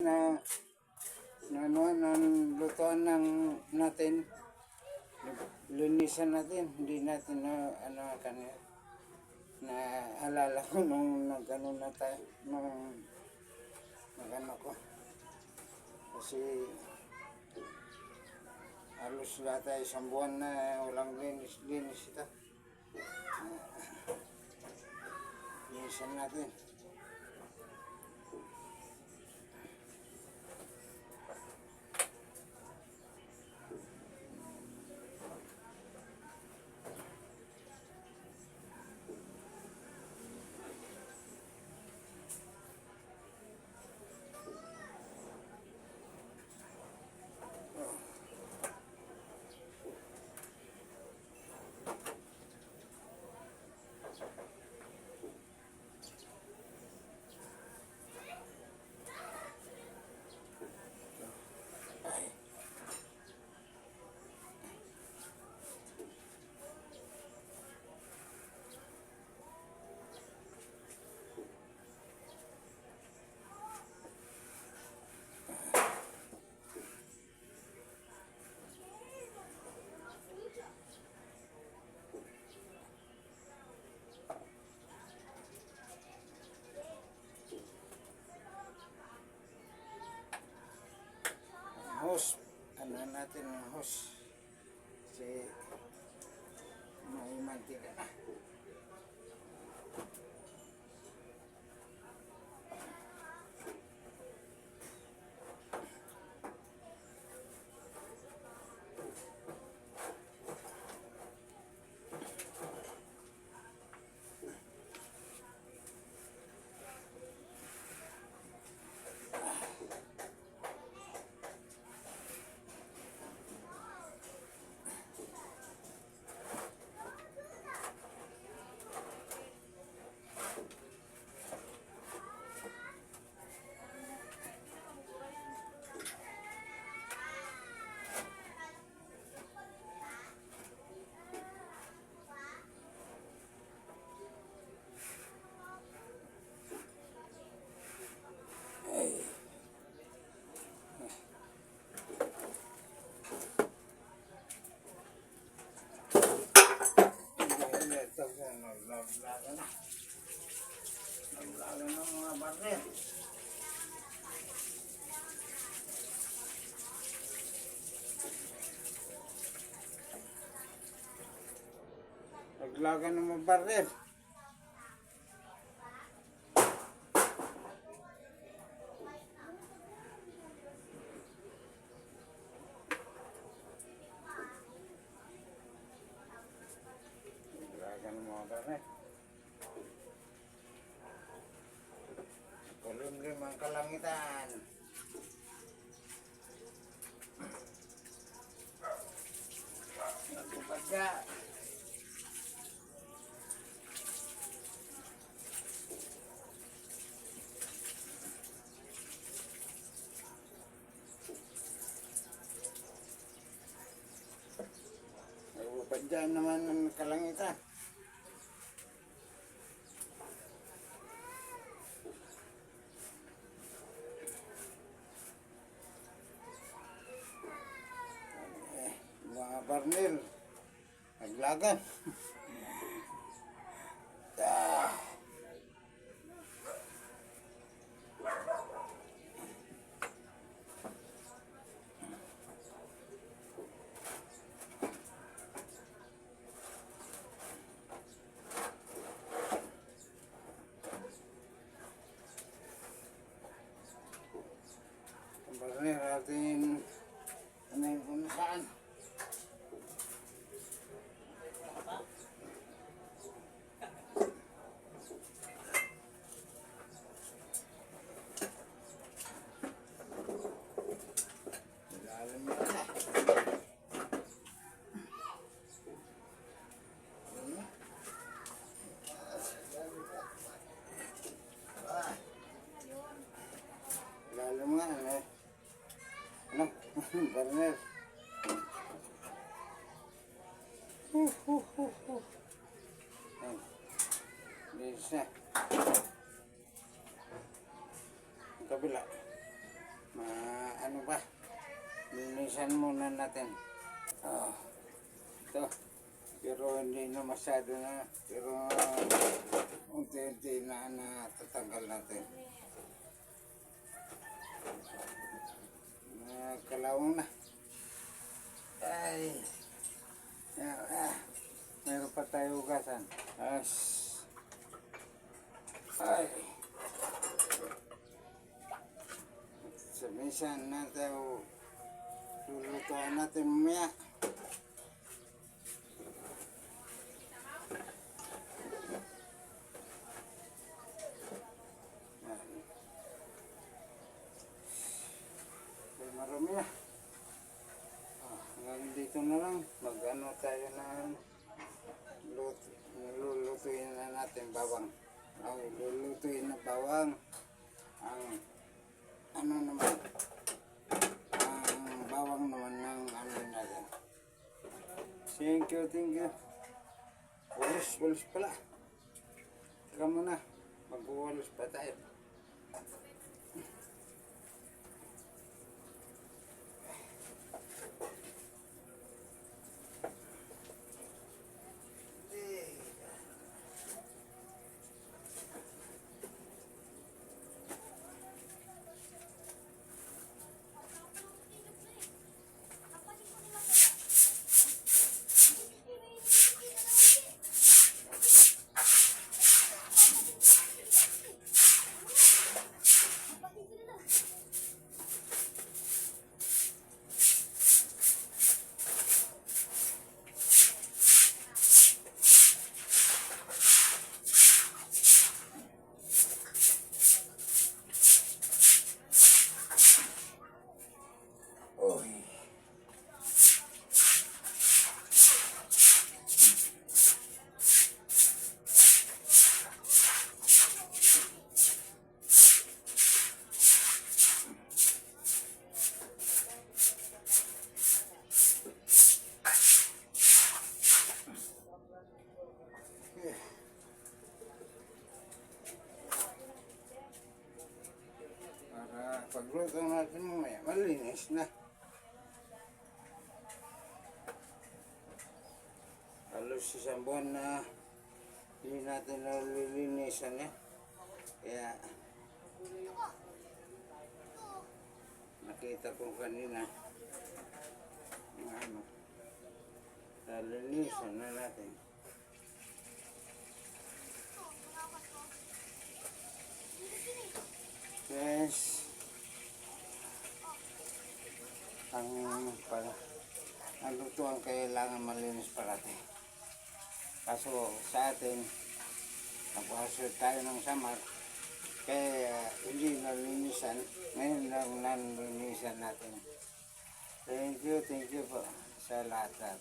na lutuan natin, linisan natin, hindi natin na kanina. Naalala ko nung nag-ano na tayo, nung nag-ano ko. Kasi halos lahat ay isang buwan na walang linis ito. Linisan natin. Hose, natin ang hose kasi may mantika na. Naglagan ng mga baril. Naglagan ng mga baril. Naglagan ng mga baril. Kulimlim ang kalangitan. Nagpagka. Nagpagka naman ang kalangitan. Mga barnil, naglagan. Barnil natin, yung kung saan. Lalim nga, barnil. Linis na. Kabila. ano ba? Linisan muna natin. Oh, ito. Pero hindi na masyado na. Pero unti-unti na natatanggal natin. Kalawang na. Ay. Meron pa tayo ugasan. Ay. Sa minsan na tayo lulutuan natin mamaya. Ay, marami na. Hanggang dito na lang. Mag-ano tayo na lulutuin na natin bawang. Lulutuin na bawang. Ang ano naman. Ang bawang naman ng ano natin. Thank you. Walis pala. Teka muna. Mag-walis pa tayo. Para pagluto natin mamaya, malinis na. Halos isang buwan na hindi natin nalilinisan eh. Kaya nakita ko kanina ano, nalilinisan na natin. Yes. Ang lutuan kailangan malinis parati. Kaso sa atin, napasok tayo ng samar, kaya hindi nalinisan. Ngayon lang nalinisan natin. Thank you po sa lahat.